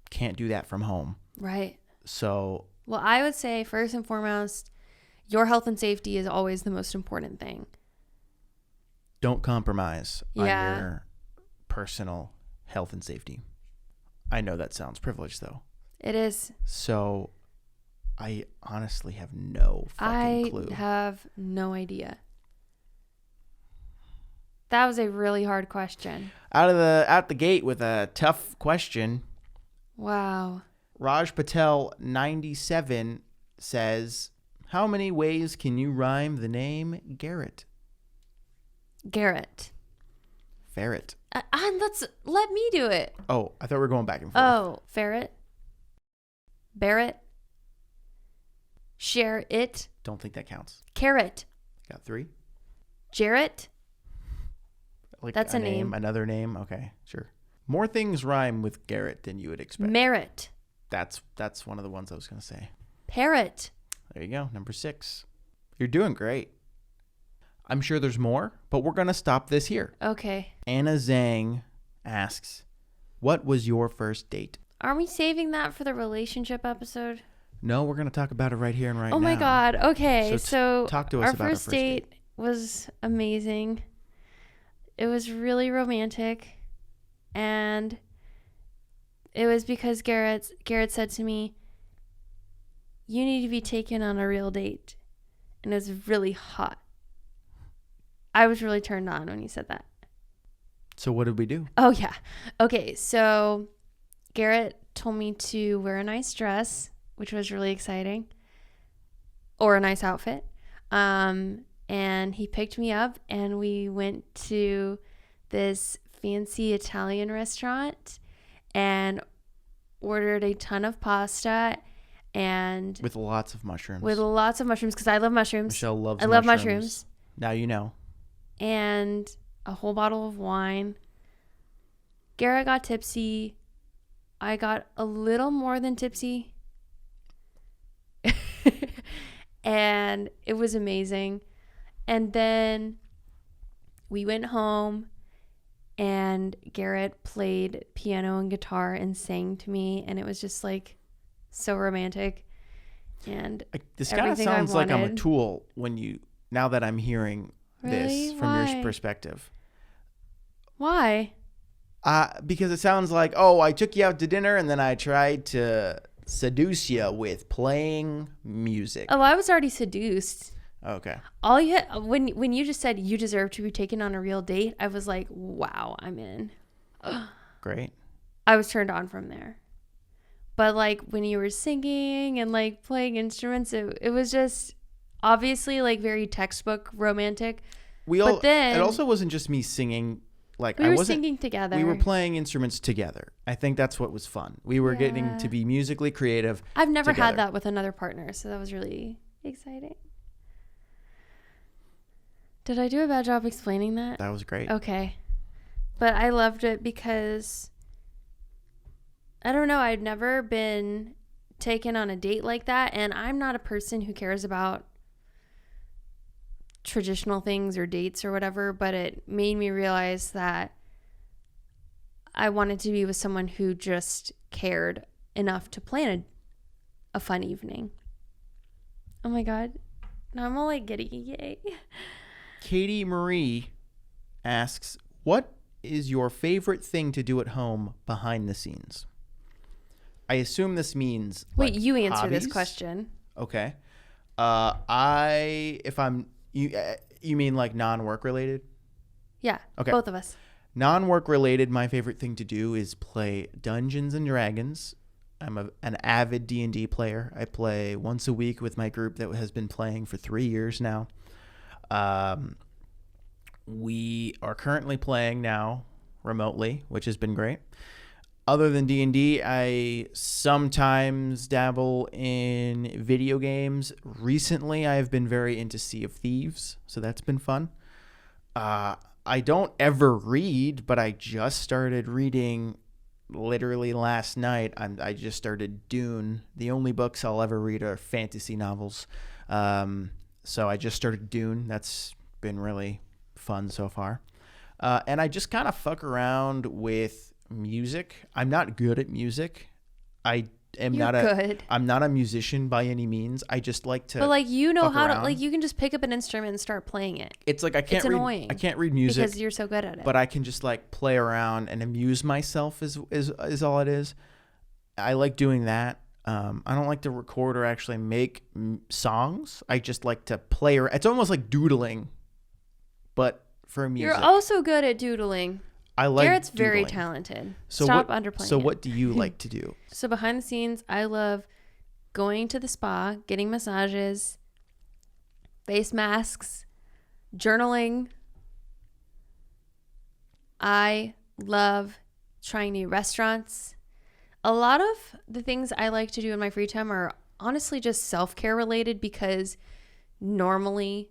[SPEAKER 2] Can't do that from home.
[SPEAKER 1] Right.
[SPEAKER 2] So,
[SPEAKER 1] well, I would say first and foremost, your health and safety is always the most important thing.
[SPEAKER 2] Don't compromise on your personal health and safety. I know that sounds privileged, though.
[SPEAKER 1] It is.
[SPEAKER 2] So, I honestly have no fucking clue.
[SPEAKER 1] I have no idea. That was a really hard question.
[SPEAKER 2] Out the gate with a tough question.
[SPEAKER 1] Wow.
[SPEAKER 2] Raj Patel 97 says, how many ways can you rhyme the name Garrett?
[SPEAKER 1] Garrett.
[SPEAKER 2] Ferret.
[SPEAKER 1] Let me do it.
[SPEAKER 2] Oh, I thought we were going back and forth.
[SPEAKER 1] Oh, ferret. Barrett. Share it.
[SPEAKER 2] Don't think that counts.
[SPEAKER 1] Carrot.
[SPEAKER 2] Got 3.
[SPEAKER 1] Jarrett.
[SPEAKER 2] Like
[SPEAKER 1] That's a name.
[SPEAKER 2] Another name. Okay, sure. More things rhyme with Garrett than you would expect.
[SPEAKER 1] Merit.
[SPEAKER 2] That's one of the ones I was going to say.
[SPEAKER 1] Parrot.
[SPEAKER 2] There you go. Number 6. You're doing great. I'm sure there's more, but we're going to stop this here.
[SPEAKER 1] Okay.
[SPEAKER 2] Anna Zhang asks, what was your first date?
[SPEAKER 1] Are we saving that for the relationship episode?
[SPEAKER 2] No, we're going to talk about it right here and right now.
[SPEAKER 1] Oh my God. Okay. So
[SPEAKER 2] talk to us about
[SPEAKER 1] our first date was amazing. It was really romantic. And it was because Garrett said to me, you need to be taken on a real date. And it was really hot. I was really turned on when he said that.
[SPEAKER 2] So what did we do?
[SPEAKER 1] Oh, yeah. Okay, so Garrett told me to wear a nice dress, which was really exciting, or a nice outfit. And he picked me up, and we went to this fancy Italian restaurant and ordered a ton of pasta. And
[SPEAKER 2] with lots of mushrooms.
[SPEAKER 1] Because I love mushrooms.
[SPEAKER 2] Michelle loves
[SPEAKER 1] mushrooms. I love mushrooms.
[SPEAKER 2] Now you know.
[SPEAKER 1] And a whole bottle of wine. Garrett got tipsy. I got a little more than tipsy. And it was amazing. And then we went home, and Garrett played piano and guitar and sang to me, and it was just like so romantic. And
[SPEAKER 2] this kind of sounds like I'm a tool now that I'm hearing
[SPEAKER 1] really?
[SPEAKER 2] This from
[SPEAKER 1] Why?
[SPEAKER 2] your perspective.
[SPEAKER 1] Why?
[SPEAKER 2] Because it sounds like, oh, I took you out to dinner and then I tried to seduce you with playing music.
[SPEAKER 1] Oh, I was already seduced.
[SPEAKER 2] Okay.
[SPEAKER 1] All you had, when you just said you deserve to be taken on a real date, I was like, wow, I'm in.
[SPEAKER 2] Great.
[SPEAKER 1] I was turned on from there. But like when you were singing and like playing instruments, it was just obviously like very textbook romantic. But then
[SPEAKER 2] it also wasn't just me singing. Like
[SPEAKER 1] we were singing together.
[SPEAKER 2] We were playing instruments together. I think that's what was fun. We were getting to be musically creative.
[SPEAKER 1] I've never
[SPEAKER 2] together.
[SPEAKER 1] had that with another partner, so that was really exciting. Did I do a bad job explaining that?
[SPEAKER 2] That was great.
[SPEAKER 1] Okay. But I loved it because I don't know, I'd never been taken on a date like that, and I'm not a person who cares about traditional things or dates or whatever, but it made me realize that I wanted to be with someone who just cared enough to plan a fun evening. Oh my God. Now I'm all like giddy. Yay.
[SPEAKER 2] Katie Marie asks, what is your favorite thing to do at home behind the scenes? I assume this means
[SPEAKER 1] wait,
[SPEAKER 2] like
[SPEAKER 1] you answer
[SPEAKER 2] hobbies?
[SPEAKER 1] this question.
[SPEAKER 2] Okay. You mean like non-work related?
[SPEAKER 1] Yeah.
[SPEAKER 2] Okay.
[SPEAKER 1] Both of us.
[SPEAKER 2] Non-work related, my favorite thing to do is play Dungeons and Dragons. I'm an avid D&D player. I play once a week with my group that has been playing for 3 years now. We are currently playing now remotely, which has been great. Other than D&D, I sometimes dabble in video games. Recently, I have been very into Sea of Thieves, so that's been fun. I don't ever read, but I just started reading literally last night. I just started Dune. The only books I'll ever read are fantasy novels. So I just started Dune. That's been really fun so far. And I just kind of fuck around with music. I'm not good at music. I'm not a musician by any means. I just like to.
[SPEAKER 1] But like you know how
[SPEAKER 2] around.
[SPEAKER 1] to like you can just pick up an instrument and start playing it.
[SPEAKER 2] It's like I can't read music
[SPEAKER 1] because you're so good at it.
[SPEAKER 2] But I can just like play around and amuse myself is all it is. I like doing that. I don't like to record or actually make songs. I just like to play. It's almost like doodling, but for music.
[SPEAKER 1] You're also good at doodling.
[SPEAKER 2] I like
[SPEAKER 1] Garrett's very
[SPEAKER 2] doodling.
[SPEAKER 1] talented.
[SPEAKER 2] So
[SPEAKER 1] Stop underplaying
[SPEAKER 2] So
[SPEAKER 1] it.
[SPEAKER 2] what do you like to do?
[SPEAKER 1] So behind the scenes, I love going to the spa, getting massages, face masks, journaling. I love trying new restaurants. A lot of the things I like to do in my free time are honestly just self-care related, because normally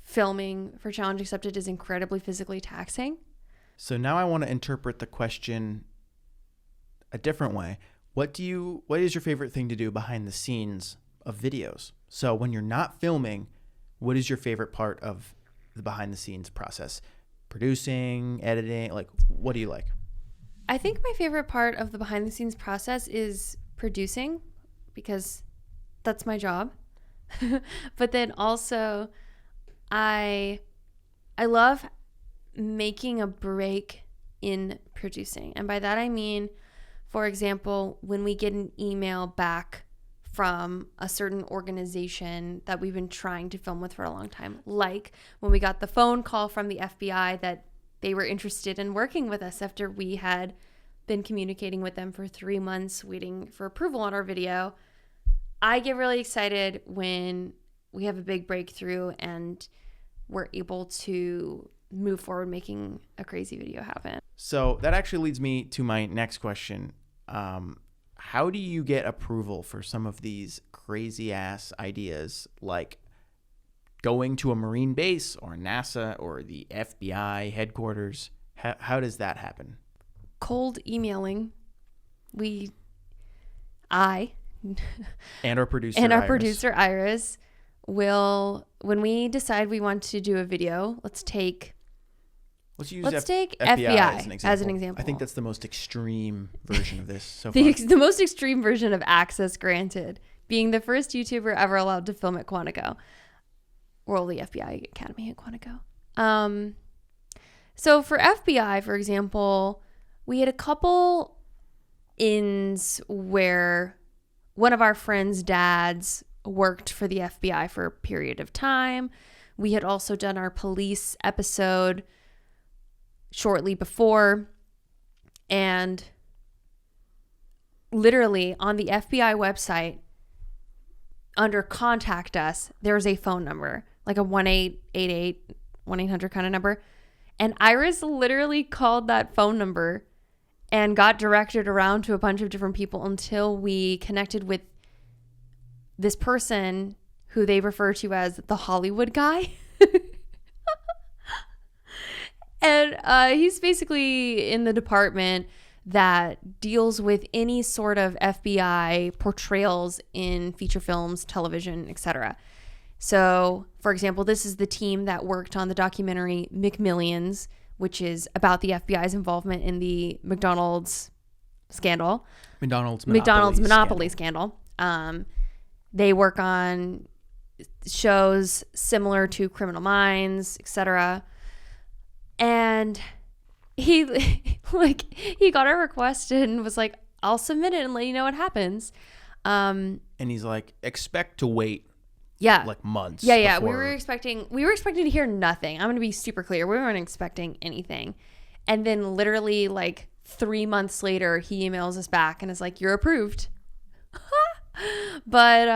[SPEAKER 1] filming for Challenge Accepted is incredibly physically taxing.
[SPEAKER 2] So now I want to interpret the question a different way. What is your favorite thing to do behind the scenes of videos? So when you're not filming, what is your favorite part of the behind the scenes process? Producing, editing, like what do you like?
[SPEAKER 1] I think my favorite part of the behind the scenes process is producing, because that's my job. But then also I love making a break in producing. And by that I mean, for example, when we get an email back from a certain organization that we've been trying to film with for a long time, like when we got the phone call from the FBI that they were interested in working with us after we had been communicating with them for 3 months waiting for approval on our video. I get really excited when we have a big breakthrough and we're able to move forward making a crazy video happen.
[SPEAKER 2] So that actually leads me to my next question. How do you get approval for some of these crazy ass ideas, like going to a Marine base or NASA or the FBI headquarters? How does that happen?
[SPEAKER 1] Cold emailing. I
[SPEAKER 2] and our producer
[SPEAKER 1] and our
[SPEAKER 2] Iris.
[SPEAKER 1] producer Iris will, when we decide we want to do a video, let's take FBI as an example.
[SPEAKER 2] I think that's the most extreme version of this so far.
[SPEAKER 1] The most extreme version of access granted, being the first YouTuber ever allowed to film at Quantico. Well, the FBI Academy at Quantico. So for FBI, for example, we had a couple ins where one of our friends' dads worked for the FBI for a period of time. We had also done our police episode shortly before, and literally on the FBI website under contact us, there's a phone number, like a 1-888 1-800 kind of number, and Iris literally called that phone number and got directed around to a bunch of different people until we connected with this person who they refer to as the Hollywood guy. And he's basically in the department that deals with any sort of FBI portrayals in feature films, television, etc. So, for example, this is the team that worked on the documentary McMillions, which is about the FBI's involvement in the McDonald's scandal.
[SPEAKER 2] McDonald's
[SPEAKER 1] Monopoly scandal. They work on shows similar to Criminal Minds, etc. And he got our request and was like, I'll submit it and let you know what happens.
[SPEAKER 2] And he's like, expect to wait like months.
[SPEAKER 1] Yeah. We were expecting to hear nothing. I'm going to be super clear. We weren't expecting anything. And then literally like 3 months later, he emails us back and is like, you're approved. But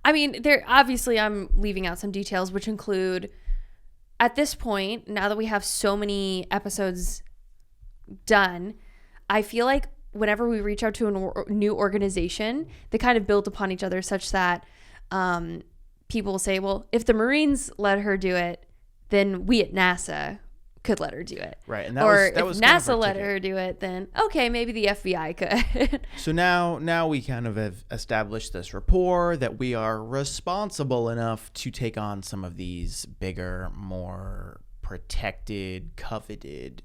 [SPEAKER 1] I mean, there obviously I'm leaving out some details, which include, at this point, now that we have so many episodes done, I feel like whenever we reach out to a new organization, they kind of build upon each other such that people will say, well, if the Marines let her do it, then we at NASA could let her do it.
[SPEAKER 2] Right. And
[SPEAKER 1] that was NASA let her do it, then okay, maybe the FBI could.
[SPEAKER 2] So now we kind of have established this rapport that we are responsible enough to take on some of these bigger, more protected, coveted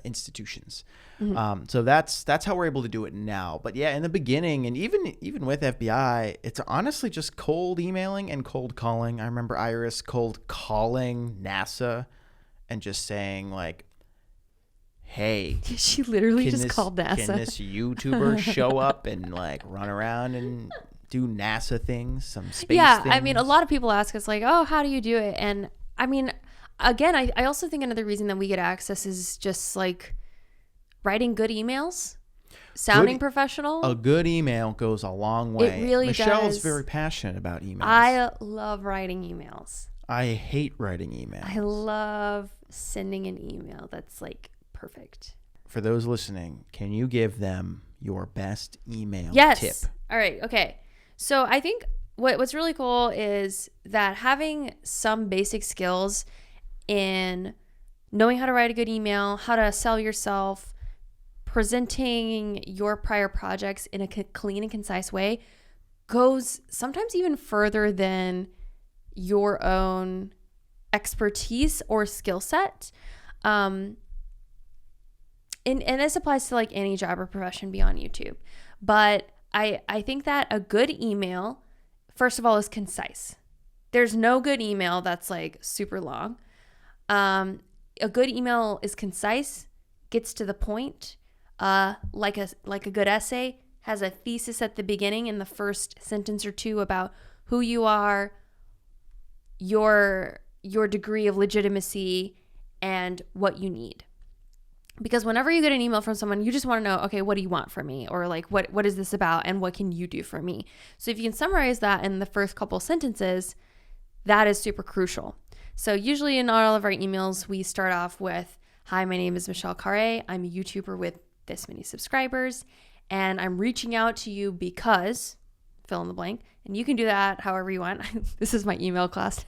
[SPEAKER 2] institutions. Mm-hmm. So that's how we're able to do it now. But yeah, in the beginning, and even with FBI, it's honestly just cold emailing and cold calling. I remember Iris cold calling NASA and just saying like, hey,
[SPEAKER 1] she literally just called NASA.
[SPEAKER 2] Can this YouTuber show up and like run around and do NASA things, some space things?
[SPEAKER 1] I mean, a lot of people ask us like, oh, how do you do it? And I mean, again, I also think another reason that we get access is just like writing good emails, sounding professional.
[SPEAKER 2] A good email goes a long way.
[SPEAKER 1] It really
[SPEAKER 2] Michelle's
[SPEAKER 1] does.
[SPEAKER 2] very passionate about emails.
[SPEAKER 1] I love writing emails.
[SPEAKER 2] I hate writing emails.
[SPEAKER 1] I love sending an email that's like perfect.
[SPEAKER 2] For those listening, can you give them your best email tip?
[SPEAKER 1] All right. Okay. So I think what's really cool is that having some basic skills in knowing how to write a good email, how to sell yourself, presenting your prior projects in a clean and concise way goes sometimes even further than your own expertise or skill set. And this applies to like any job or profession beyond YouTube. But I think that a good email, first of all, is concise. There's no good email that's like super long. A good email is concise, gets to the point, like a good essay, has a thesis at the beginning in the first sentence or two about who you are, your degree of legitimacy, and what you need. Because whenever you get an email from someone, you just want to know, okay, what do you want from me? Or like, what is this about? And what can you do for me? So if you can summarize that in the first couple sentences, that is super crucial. So usually in all of our emails, we start off with, hi, my name is Michelle Khare. I'm a YouTuber with this many subscribers, and I'm reaching out to you because, fill in the blank, and you can do that however you want. This is my email class.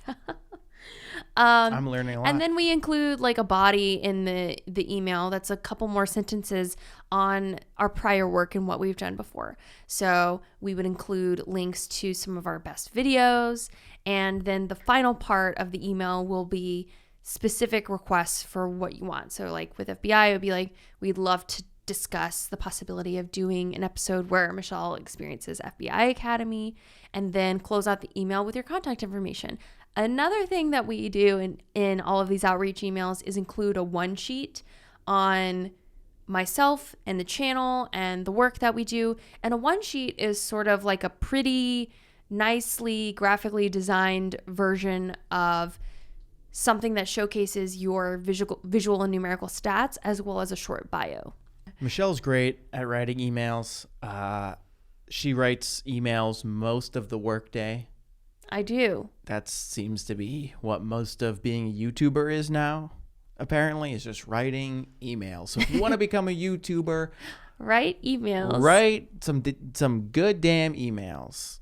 [SPEAKER 2] I'm learning a lot.
[SPEAKER 1] And then we include like a body in the email that's a couple more sentences on our prior work and what we've done before. So we would include links to some of our best videos. And then the final part of the email will be specific requests for what you want. So like with FBI, it would be like, we'd love to discuss the possibility of doing an episode where Michelle experiences FBI Academy, and then close out the email with your contact information. Another thing that we do in all of these outreach emails is include a one sheet on myself and the channel and the work that we do. And a one sheet is sort of like a pretty nicely graphically designed version of something that showcases your visual and numerical stats, as well as a short bio.
[SPEAKER 2] Michelle's great at writing emails. She writes emails most of the workday.
[SPEAKER 1] I do.
[SPEAKER 2] That seems to be what most of being a YouTuber is now, apparently, is just writing emails. So if you want to become a YouTuber,
[SPEAKER 1] write emails.
[SPEAKER 2] Write some good damn emails.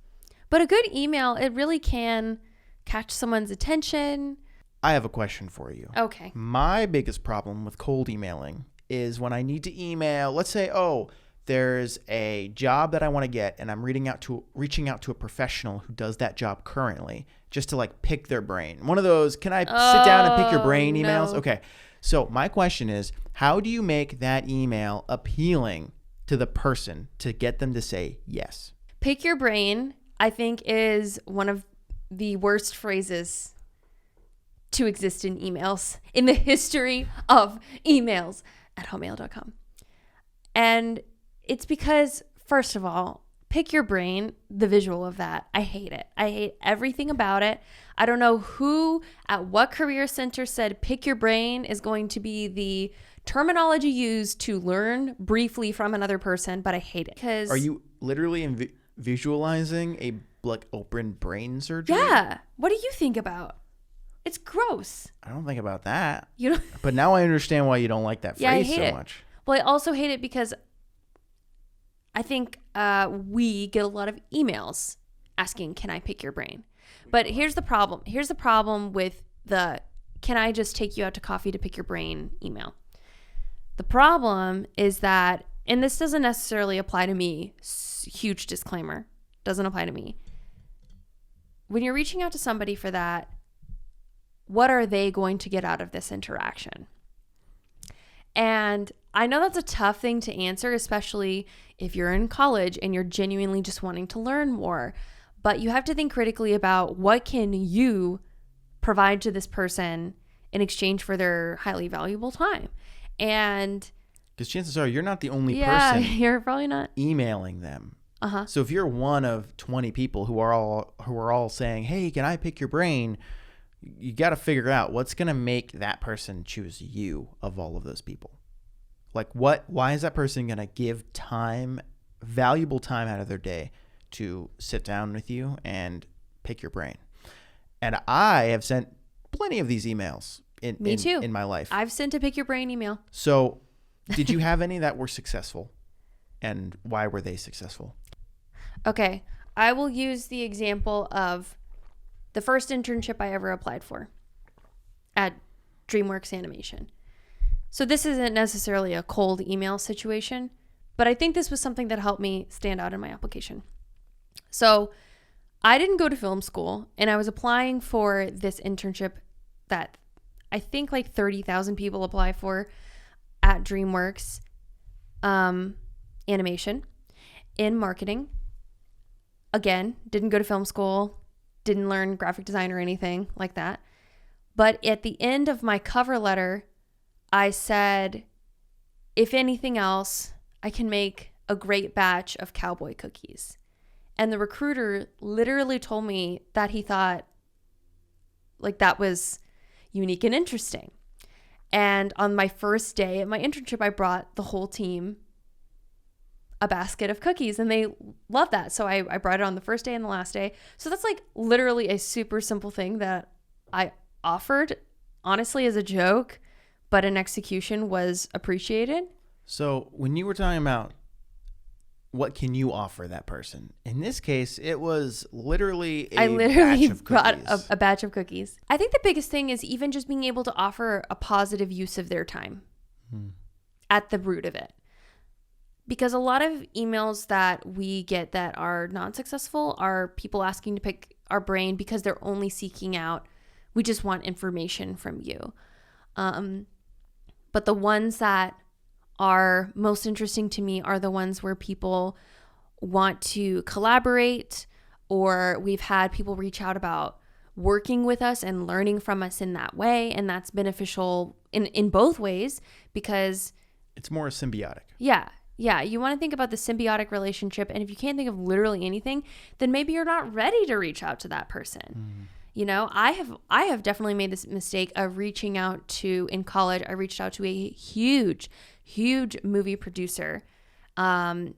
[SPEAKER 1] But a good email, it really can catch someone's attention.
[SPEAKER 2] I have a question for you.
[SPEAKER 1] Okay.
[SPEAKER 2] My biggest problem with cold emailing is when I need to email, let's say, there's a job that I want to get, and I'm reaching out to a professional who does that job currently, just to like pick their brain. One of those, can I sit down and pick your brain emails?
[SPEAKER 1] No.
[SPEAKER 2] Okay. So my question is, how do you make that email appealing to the person to get them to say yes?
[SPEAKER 1] Pick your brain, I think, is one of the worst phrases to exist in emails in the history of emails at hotmail.com. And it's because, first of all, pick your brain, the visual of that, I hate it. I hate everything about it. I don't know who at what career center said pick your brain is going to be the terminology used to learn briefly from another person, but I hate it. Because
[SPEAKER 2] are you literally visualizing a like open brain surgery?
[SPEAKER 1] Yeah. What do you think about? It's gross.
[SPEAKER 2] I don't think about that.
[SPEAKER 1] You know.
[SPEAKER 2] But now I understand why you don't like that phrase so much.
[SPEAKER 1] Well, I also hate it because I think we get a lot of emails asking, can I pick your brain? But here's the problem. Here's the problem with the, can I just take you out to coffee to pick your brain email? The problem is that, and this doesn't necessarily apply to me, huge disclaimer, doesn't apply to me. When you're reaching out to somebody for that, what are they going to get out of this interaction? And I know that's a tough thing to answer, especially if you're in college and you're genuinely just wanting to learn more. But you have to think critically about what can you provide to this person in exchange for their highly valuable time. And
[SPEAKER 2] because chances are you're not the only
[SPEAKER 1] person
[SPEAKER 2] you're
[SPEAKER 1] probably not
[SPEAKER 2] emailing them.
[SPEAKER 1] Uh-huh.
[SPEAKER 2] So if you're one of 20 people who are all saying, hey, can I pick your brain? you got to figure out what's going to make that person choose you of all of those people. Like why is that person going to give time, valuable time out of their day to sit down with you and pick your brain? And I have sent plenty of these emails
[SPEAKER 1] Me too.
[SPEAKER 2] in my life.
[SPEAKER 1] I've sent a pick your brain email.
[SPEAKER 2] So did you have any that were successful, and why were they successful?
[SPEAKER 1] Okay. I will use the example of the first internship I ever applied for at DreamWorks Animation. So this isn't necessarily a cold email situation, but I think this was something that helped me stand out in my application. So I didn't go to film school, and I was applying for this internship that I think like 30,000 people apply for at DreamWorks Animation in marketing. Again, didn't go to film school, didn't learn graphic design or anything like that. But at the end of my cover letter, I said, if anything else, I can make a great batch of cowboy cookies. And the recruiter literally told me that he thought like that was unique and interesting. And on my first day at my internship, I brought the whole team a basket of cookies, and they loved that. So I brought it on the first day and the last day. So that's like literally a super simple thing that I offered, honestly, as a joke, but in execution was appreciated.
[SPEAKER 2] So when you were talking about what can you offer that person, in this case, it was literally
[SPEAKER 1] I literally
[SPEAKER 2] batch of
[SPEAKER 1] brought
[SPEAKER 2] cookies.
[SPEAKER 1] a batch of cookies. I think the biggest thing is even just being able to offer a positive use of their time at the root of it. Because a lot of emails that we get that are not successful are people asking to pick our brain because they're only seeking out, we just want information from you. But the ones that are most interesting to me are the ones where people want to collaborate, or we've had people reach out about working with us and learning from us in that way. And that's beneficial in both ways because
[SPEAKER 2] it's more symbiotic.
[SPEAKER 1] Yeah, you want to think about the symbiotic relationship, and if you can't think of literally anything, then maybe you're not ready to reach out to that person. You know, I have definitely made this mistake of reaching out to, in college, I reached out to a huge movie producer and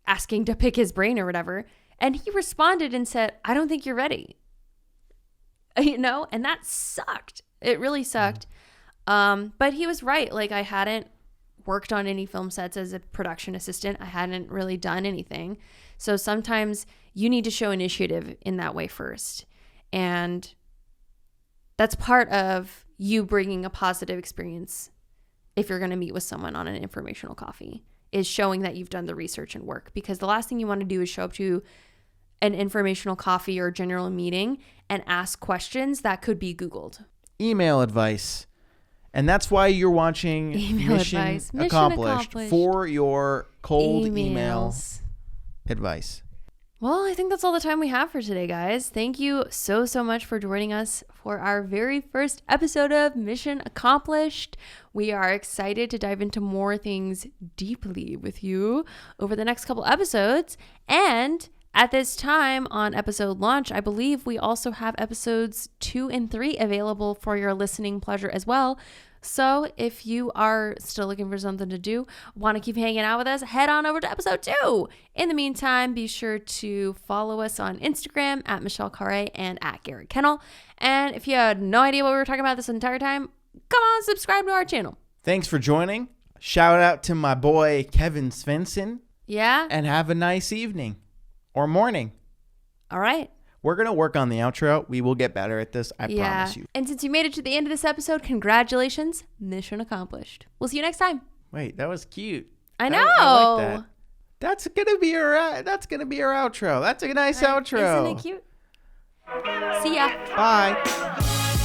[SPEAKER 1] asking to pick his brain or whatever, and he responded and said, I don't think you're ready. You know, and that sucked. It really sucked. But he was right. Like, I hadn't worked on any film sets as a production assistant. I hadn't really done anything. So sometimes you need to show initiative in that way first. And that's part of you bringing a positive experience if you're going to meet with someone on an informational coffee, is showing that you've done the research and work. Because the last thing you want to do is show up to an informational coffee or general meeting and ask questions that could be Googled.
[SPEAKER 2] Email advice. And that's why you're watching Mission Accomplished for your cold email advice.
[SPEAKER 1] Well, I think that's all the time we have for today, guys. Thank you so much for joining us for our very first episode of Mission Accomplished. We are excited to dive into more things deeply with you over the next couple episodes. And at this time on episode launch, I believe we also have episodes 2 and 3 available for your listening pleasure as well. So if you are still looking for something to do, want to keep hanging out with us, head on over to episode 2. In the meantime, be sure to follow us on Instagram at Michelle Khare and at Garrett Kennell. And if you had no idea what we were talking about this entire time, come on, subscribe to our channel.
[SPEAKER 2] Thanks for joining. Shout out to my boy, Kevin Svensson.
[SPEAKER 1] Yeah.
[SPEAKER 2] And have a nice evening. Or morning.
[SPEAKER 1] All right.
[SPEAKER 2] We're going to work on the outro. We will get better at this. I promise you.
[SPEAKER 1] And since you made it to the end of this episode, congratulations. Mission accomplished. We'll see you next time.
[SPEAKER 2] Wait, that was cute.
[SPEAKER 1] I know.
[SPEAKER 2] I like that. That's going to be our outro. That's a nice outro.
[SPEAKER 1] Isn't it cute? See ya.
[SPEAKER 2] Bye.